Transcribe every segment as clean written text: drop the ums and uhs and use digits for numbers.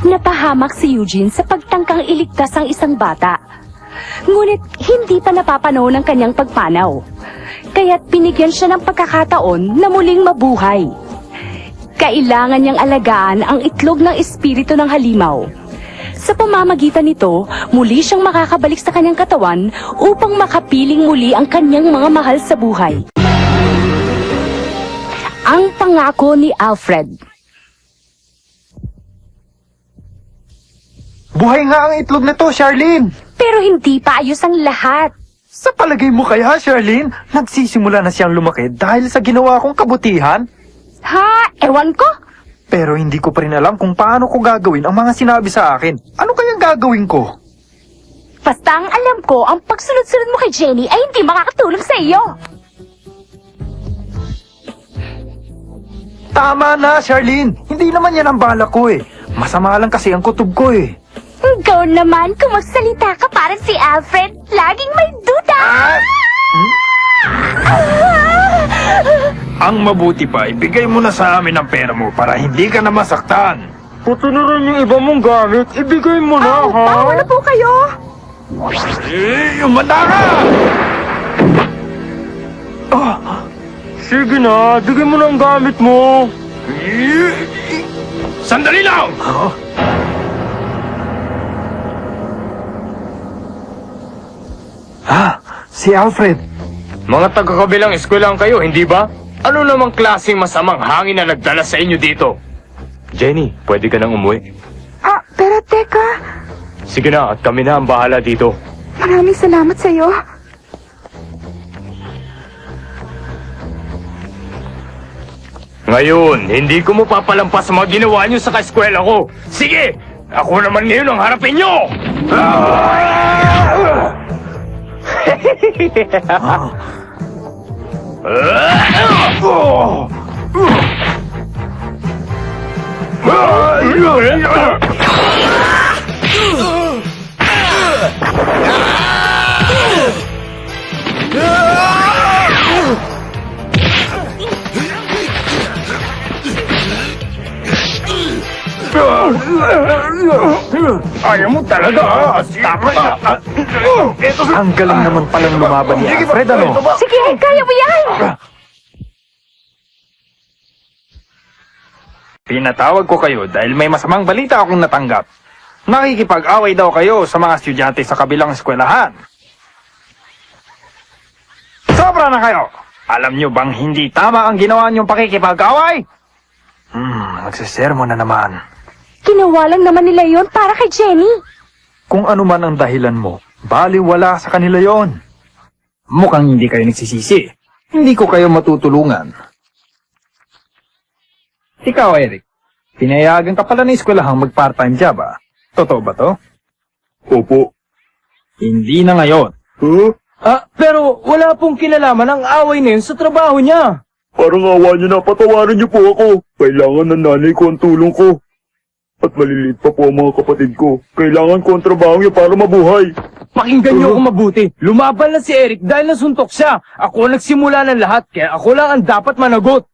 Napahamak si Eugene sa pagtangkang iligtas ang isang bata. Ngunit hindi pa napapanaw ng kanyang pagpanaw. Kaya't binigyan siya ng pagkakataon na muling mabuhay. Kailangan niyang alagaan ang itlog ng espiritu ng halimaw. Sa pamamagitan nito, muli siyang makakabalik sa kanyang katawan upang makapiling muli ang kanyang mga mahal sa buhay. Ang pangako ni Alfred. Buhay nga ang itlog na to, Charlene! Pero hindi pa ayos ang lahat. Sa palagay mo kaya, Charlene, nagsisimula na siyang lumaki dahil sa ginawa kong kabutihan? Ha? Ewan ko. Pero hindi ko pa rin alam kung paano ko gagawin ang mga sinabi sa akin. Ano kayang gagawin ko? Basta ang alam ko, ang pagsunod-sunod mo kay Jenny ay hindi makakatulong sa iyo. Tama na, Charlene! Hindi naman yan ang balak ko eh. Masama lang kasi ang kutob ko eh. Ikaw naman, kung magsalita ka parang si Alfred, laging may duda! Ang mabuti pa, ibigay mo na sa amin ang pera mo para hindi ka na masaktan. Puto na rin yung iba mong gamit, ibigay mo na, ha? Bawa na po kayo! Umanda ka! Sige na, bigay mo na ang gamit mo. Sandali lang! Si Alfred. Mga taga-kabilang eskwelahan kayo, hindi ba? Ano namang klaseng masamang hangin na nagdala sa inyo dito? Jenny, pwede ka nang umuwi. Pero teka, Sige na, at kami na ang bahala dito. maraming salamat sa'yo. Ngayon, hindi ko mo papalampas ang mga ginawa niyo sa kaeskwela ko. Sige! Ako naman ngayon ang harapin niyo! Ayaw mo talaga, ha? Tama na! Ang galing naman palang lumaban ni Alfred, ano? Sige, kaya mo yan! Pinatawag ko kayo dahil may masamang balita akong natanggap. Nakikipag-away daw kayo sa mga estudyante sa kabilang eskwelahan. Sobra na kayo! Alam nyo bang hindi tama ang ginawa niyong pakikipag-away? Nagsisermo na naman. Ginawa lang naman nila yon para kay Jenny. Kung ano man ang dahilan mo, baliwala sa kanila yon. Mukhang hindi kayo nagsisisi. Hindi ko kayo matutulungan. Ikaw, Eric, pinayagan ka pala ng eskwelahang mag-part-time job, ah? Totoo ba to? Opo. Hindi na ngayon. Pero wala pong kinalaman ang away na yun sa trabaho niya. Parang awa niyo na, patawarin niyo po ako. Kailangan ng nanay ko ang tulong ko. At maliliit pa po ang mga kapatid ko. Kailangan ko ang trabaho niya para mabuhay. Pakinggan niyo ako mabuti. Lumaban na si Eric dahil nasuntok siya. Ako ang nagsimula ng lahat, kaya ako lang ang dapat managot.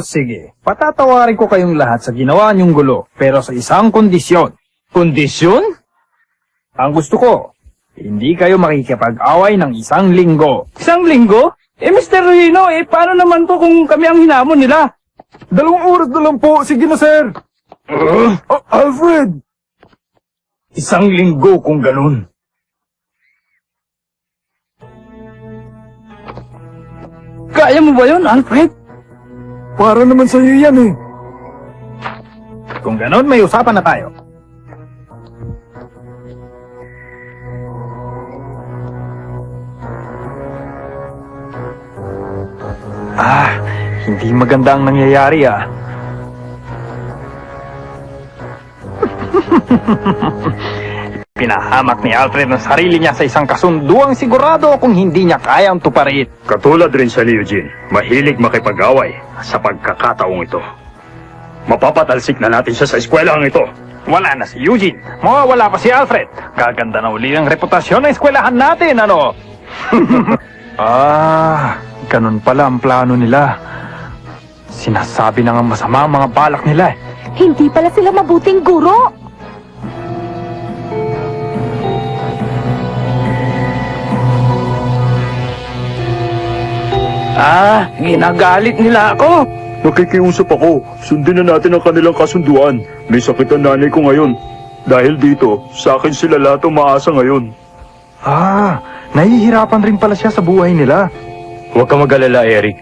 Sige. Patatawarin ko kayong lahat sa ginawa niyong gulo, pero sa isang kondisyon. Kondisyon? Ang gusto ko, hindi kayo makikipag-away ng 1 linggo. 1 linggo? Mr. Rino, paano naman po kung kami ang hinamon nila? 2 oras na lang po. Sige na, sir. Alfred! 1 linggo kung ganun. Kaya mo ba yun, Alfred? Para naman sa'yo yan eh. Kung ganon, may usapan na tayo. Hindi maganda ang nangyayari, ah. Pinahamak ni Alfred ng sarili niya sa isang kasunduang sigurado kung hindi niya kayang tuparin. Katulad rin siya ni Eugene, mahilig makipag-away sa pagkakataong ito. Mapapatalsik na natin siya sa eskwelahang ito. Wala na si Eugene. Mawawala pa si Alfred. Gaganda na uli ang reputasyon ng eskwelahan natin, ano? Ganun pala ang plano nila. Sinasabi na nga masama ang mga balak nila eh. Hindi pala sila mabuting guro. Ginagalit nila ako. Nakikiusap ako. Sundin na natin ang kanilang kasunduan. May sakit ang nanay ko ngayon. Dahil dito, sa akin sila lahat umaasa ngayon. Nahihirapan rin pala siya sa buhay nila. Huwag ka mag-alala, Eric.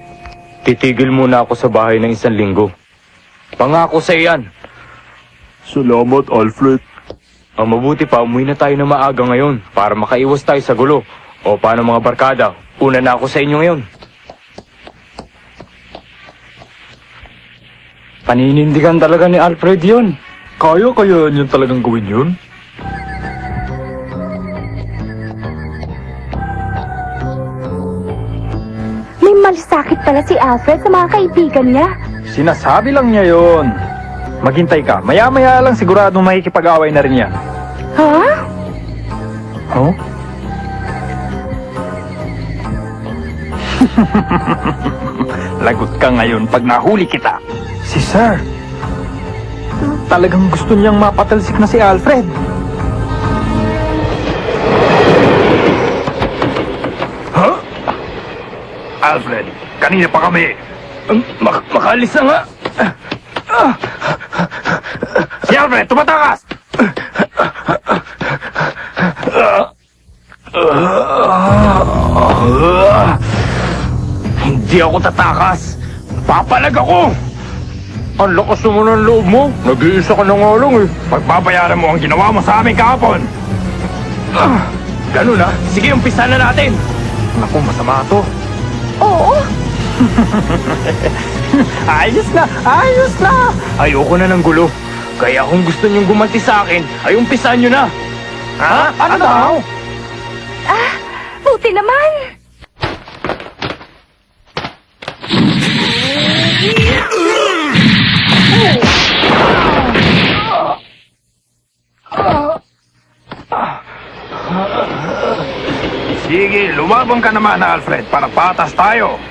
Titigil muna ako sa bahay ng 1 linggo. Pangako sa iyan. Salamat, Alfred. Ang mabuti pa, umuwi na tayo na maaga ngayon para makaiwas tayo sa gulo. O paano mga barkada? Una na ako sa inyo ngayon. Paninindigan talaga ni Alfred yun. Kaya niyan talagang gawin yun? May malasakit pala si Alfred sa mga kaibigan niya. Sinasabi lang niya yun. Maghintay ka. Maya-maya lang siguradong makikipag-away na rin yan. Ha? Oh? Lagot ka ngayon pag nahuli kita. Si Sir. Talagang gusto niyang mapatalsik na si Alfred. Huh? Alfred, kanina pa kami. Makalis na nga. Si Alfred, tumatakas! Hindi ako tatakas. Papalag ako. Ang lakas naman ng loob mo. Nag-iisa ka na nga lang eh. Pagbabayaran mo ang ginawa mo sa amin kahapon. Ganun na. Sige, umpisa na natin. Naku, masama to. Oo. Ayos na! Ayos na! Ayoko na ng gulo. Kaya kung gusto niyong gumanti sa akin, ay umpisahan niyo na. Ha? Ano daw? Buti naman. Sige, lumabang ka naman, Alfred, para patas tayo.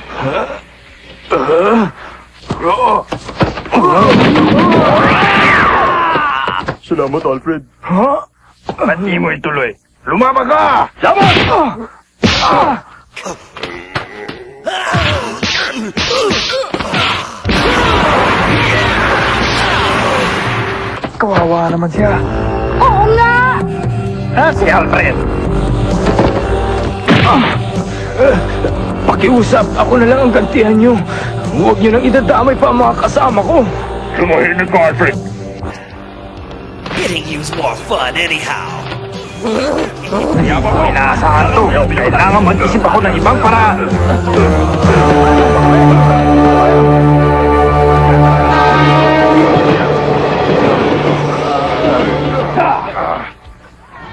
Salamat, Alfred. Ba't di mo ituloy? Lumabang ka! Laban! Kawawa naman siya. Oo nga. Si Alfred. Pakiusap, ako na lang ang gantihan niyo. Huwag niyo nang idadamay pa ang mga kasama ko. Tumahimik ka, Alfred. Hitting you's more fun anyhow. Kaya ba ko inaasahan to? Kailangan mag-isip ako ng ibang paraan.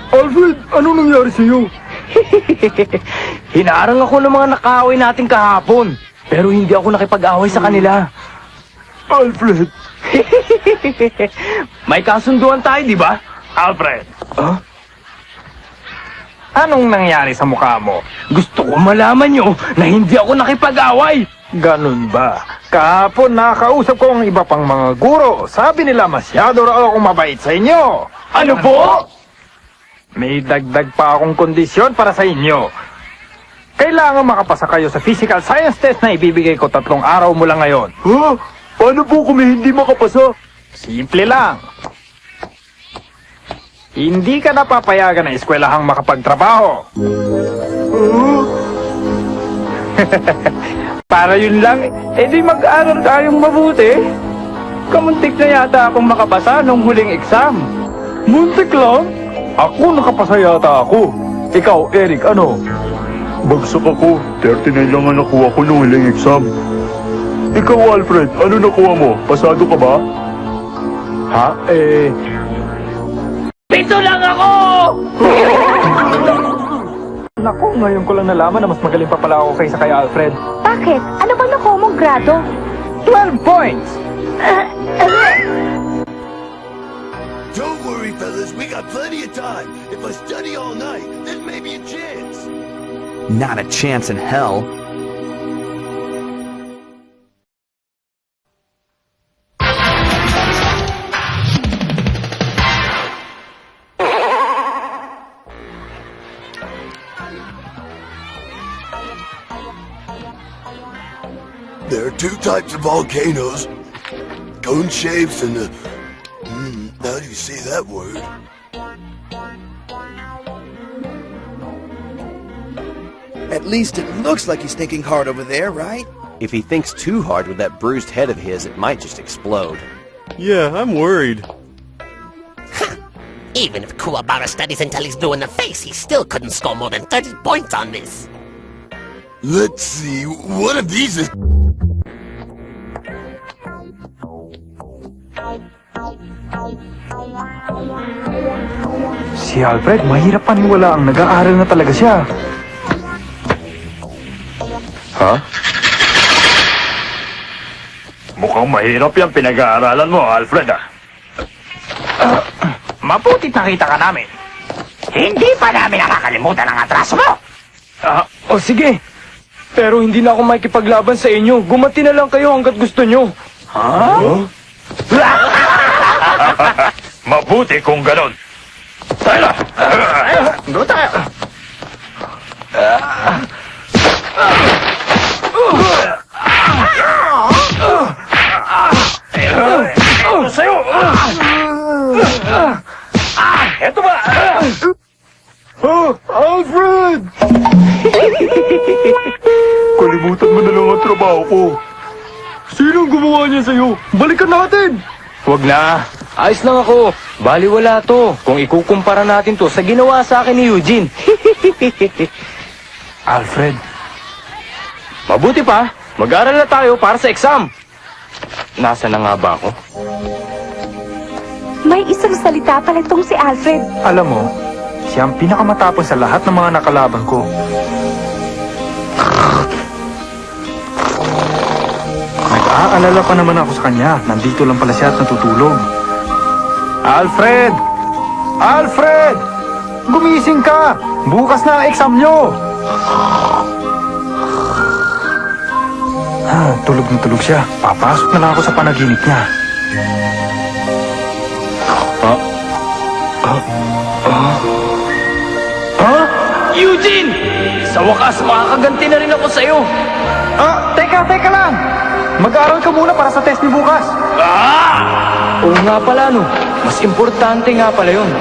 Alfred, anong nangyari sa'yo? Hinarang ako ng mga nakaaway natin kahapon. Pero hindi ako nakipag-away sa kanila. Alfred! May kasunduan tayo, di ba? Alfred. Anong nangyari sa mukha mo? Gusto ko malaman nyo na hindi ako nakipag-away. Ganun ba? Kahapon nakausap ko ang iba pang mga guro. Sabi nila masyado raw akong mabait sa inyo. Ano po? May dagdag pa akong kondisyon para sa inyo. Kailangan makapasa kayo sa physical science test na ibibigay ko 3 araw mula ngayon. Ha? Paano po kung hindi makapasa? Simple lang. Hindi ka napapayagan ng eskwelahang makapagtrabaho. Para yun lang, di mag-aral tayong mabuti. Kamuntik na yata akong makapasa nung huling exam. Muntik lang. Ako nakapasa yata ako. Ikaw, Eric, ano? Bagsak ako. 39 lang ang nakuha ko nung huling exam. Ikaw, Alfred, ano nakuha mo? Pasado ka ba? Ha? Pito lang ako! Naku, ngayon ko lang nalaman na mas magaling pa pala ako kaysa kay Alfred. Bakit? Ano ba nakuha mong grado? 12 points! Don't worry, fellas. We got plenty of time. If I study all night, then maybe a chance. Not a chance in hell. two types of volcanoes, cone shapes, and how do you say that word? At least it looks like he's thinking hard over there, right? If he thinks too hard with that bruised head of his, it might just explode. Yeah, I'm worried. Even if Kuwabara studies until he's blue in the face, he still couldn't score more than 30 points on this. Let's see, one of these is... Si Alfred, mahirap paniwala ang nag-aaral na talaga siya. Ha? Mukhang mahirap yung pinag-aaralan mo, Alfred, ah. Mabuti nakita ka namin. Hindi pa namin nakakalimutan ang atraso mo! Sige. Pero hindi na ako makikipaglaban sa inyo. Gumanti na lang kayo hanggat gusto nyo. Mabuti kung ganon. Tayo na! Go tayo! Ito sa'yo! Eto ba? Alfred! Kalimutan mo na lang ang trabaho ko. Sinong gumawa niya sa'yo? Balikan natin! Huwag na. Ayos lang ako. Baliwala to. Kung ikukumpara natin to sa ginawa sa akin ni Eugene. Alfred, Mabuti pa. Mag-aral na tayo para sa exam. Nasaan na nga ba ako? May isang salita pala itong si Alfred. alam mo, siya ang pinakamatapos sa lahat ng mga nakalaban ko. Nag-aalala pa naman ako sa kanya. Nandito lang pala siya at natutulog. Alfred! Alfred! Gumising ka! Bukas na ang exam nyo! Tulog na tulog siya. Papasok na lang ako sa panaginip niya. Eugene! Sa wakas, makakaganti na rin ako sa'yo. Teka lang! Mag-aaral ka muna para sa test ni bukas. Oo nga pala, no. Mas importante nga pala yun.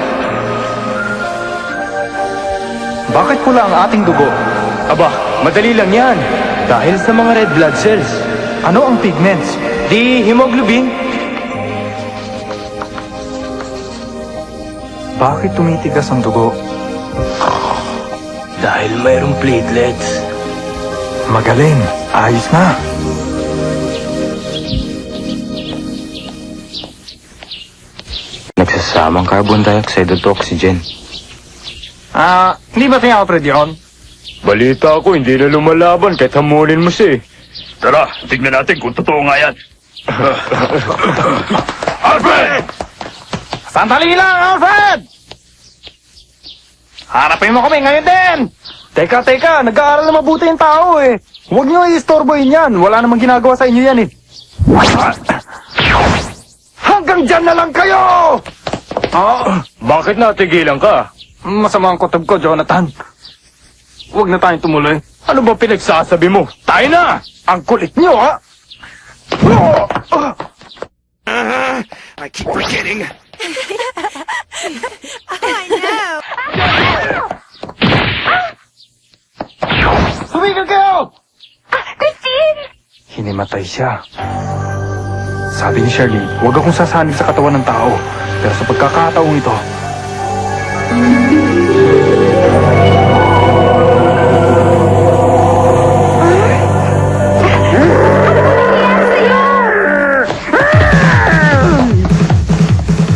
Bakit pula ang ating dugo? Aba, madali lang yan. Dahil sa mga red blood cells. Ano ang pigments? Di hemoglobin. Bakit tumitigas ang dugo? Dahil mayroong platelets. Magaling. Ayos na. Nagsasamang carbon dioxide at oxygen. Hindi ba si Alfred yun? Balita ko, hindi na lumalaban kahit hamunin mo siya eh. Tara, tignan natin kung totoo nga yan. Alfred! Sandali lang, Alfred! Harapin mo kami ngayon din! Teka, nag-aaral na mabuti yung tao eh. Huwag niyo i-istorbohin yan. Wala namang ginagawa sa inyo yan eh. Hanggang dyan na lang kayo! Bakit natigilan ka? Masama ang kutob ko, Jonathan. Huwag na tayong tumuloy. Ano ba pinagsasabi mo? Tayo na! Ang kulit niyo, ha? I keep forgetting. Tumigil kayo! Christine! Hinimatay siya. Sabi ni Shirley, huwag akong sasanib sa katawan ng tao. Pero sa pagkakataong ito,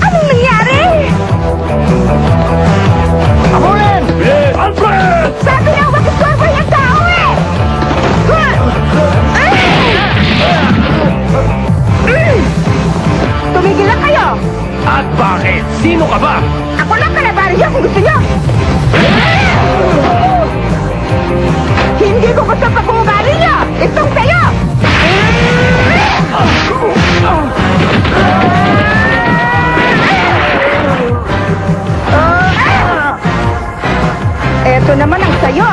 Anong nangyari? Abulin! Alfred! Sabi na huwag istorbo yung tao eh! Tumigil lang kayo! At bakit? Sino ka ba? Ako lang kalabarin kung gusto nyo! Hindi ko gusto pag-uugali nyo! Itong sa'yo! Eto naman ang sayo!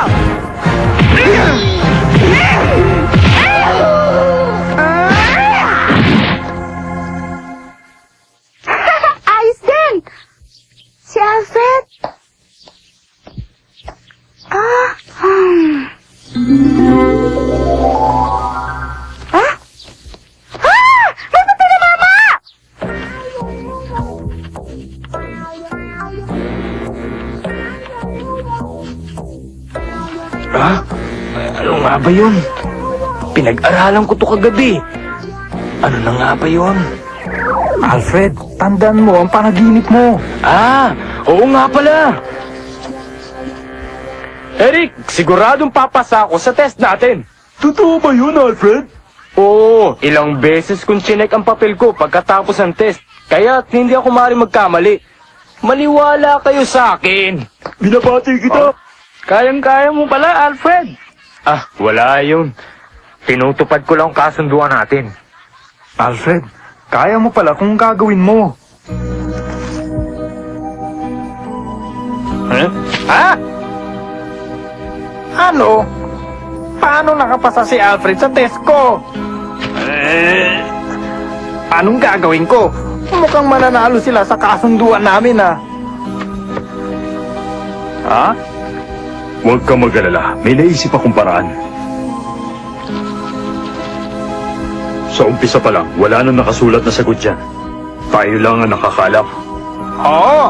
Ha? Ano nga ba yun? Pinag-aralan ko to kagabi. Ano na nga ba yun? Alfred, tandaan mo ang panaginip mo. Ah, oo nga pala. Eric, siguradong papasa ako sa test natin. Totoo ba yun, Alfred? Oo, ilang beses kong chinek ang papel ko pagkatapos ng test. Kaya hindi ako maaaring magkamali. Maniwala kayo sa akin. Binabati kita. Kayang-kaya mo pala, Alfred. Ah, wala yun. Tinutupad ko lang kasunduan natin. Alfred, kaya mo pala kung gagawin mo. Ha? Ano? Paano nakapasa si Alfred sa test ko? Anong gagawin ko? Mukhang mananalo sila sa kasunduan namin, ah. Ha? Huwag ka mag-alala. May naisip akong paraan. Sa umpisa pa lang, wala nang nakasulat na sagot dyan. Tayo lang ang nakakalam. Oo!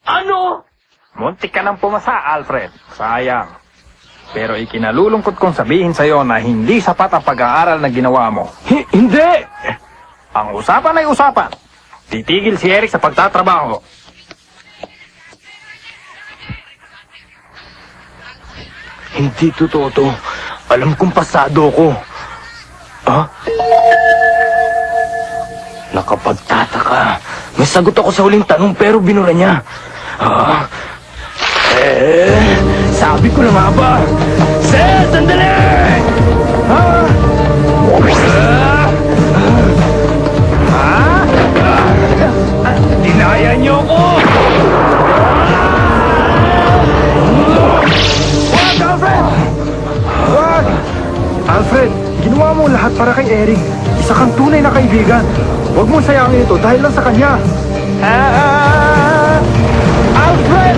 Ano? Muntik ka nang pumasa, Alfred. Sayang. Pero ikinalulungkot kong sabihin sa'yo na hindi sapat ang pag-aaral na ginawa mo. Hindi! Ang usapan ay usapan. Titigil si Eric sa pagtatrabaho. Hindi totoo to. Alam kong pasado ko. Ha? Nakapagtataka. May sagot ako sa huling tanong pero binura niya. Sabi ko na nga ba? Sir, sandali! Dinaya niyo ko! Wag, Alfred! Wag! Alfred, ginawa mo lahat para kay Eric. Isa kang tunay na kaibigan. Huwag mo sayangin ito dahil lang sa kanya. Alfred!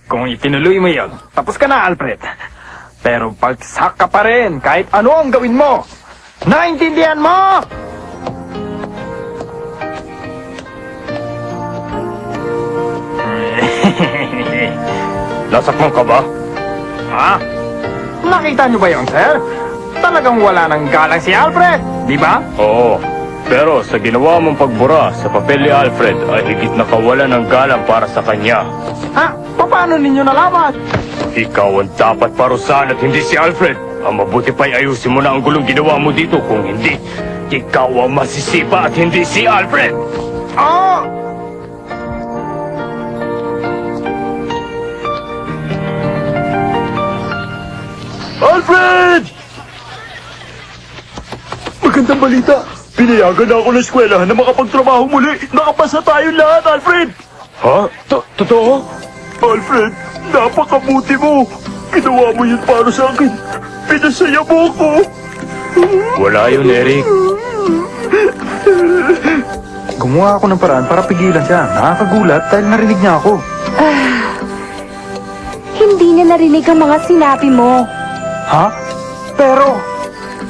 Kung itinuloy mo yon, tapos ka na, Alfred. Pero pagsak ka pa rin kahit ano ang gawin mo. Naintindihan mo? Nasaktan ka ba? Ha? Nakita niyo ba yon, sir? Talagang wala nang galang si Alfred, di ba? Oo. Pero sa ginawa mong pagbura sa papel ni Alfred ay higit na kawalan ng galang para sa kanya. Ha? Paano ninyo nalaman? Ikaw ang dapat parusahan at hindi si Alfred. Ang mabuti pa'y ayusin mo na ang gulong ginawa mo dito. Kung hindi, ikaw ang masisipa at hindi si Alfred. Oh! Alfred! Magandang balita. Pinayagan na ako ng eskwelahan na makapagtrabaho muli. Nakapasa tayo lahat, Alfred! Ha? Totoo? Alfred, napakabuti mo. Ginawa mo yun para sa akin. Pinasaya mo ko. Wala yun, Eric. Gumawa ako ng paraan para pigilan siya. Nakakagulat dahil narinig niya ako. Hindi niya narinig ang mga sinabi mo. Ha? Pero,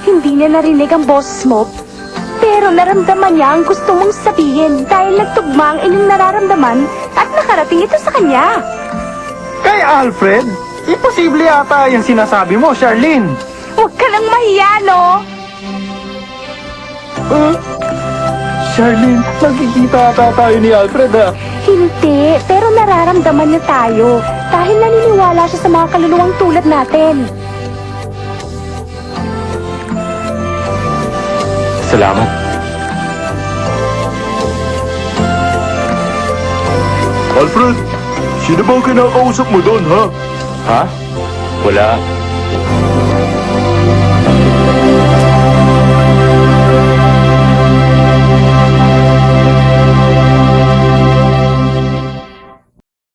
Hindi niya narinig ang boses mo. Pero naramdaman niya ang gusto mong sabihin dahil nagtugma ang inyong nararamdaman at nakarating ito sa kanya. kay Alfred, imposible yata yung sinasabi mo, Charlene. Huwag ka nang mahiya, no? Charlene, nagkikita ata tayo ni Alfred, ha? Hindi, pero nararamdaman niya tayo dahil naniniwala siya sa mga kaluluwang tulad natin. Salamat. Alfred, sino ba ang kinakausap mo doon, ha? Ha? Wala.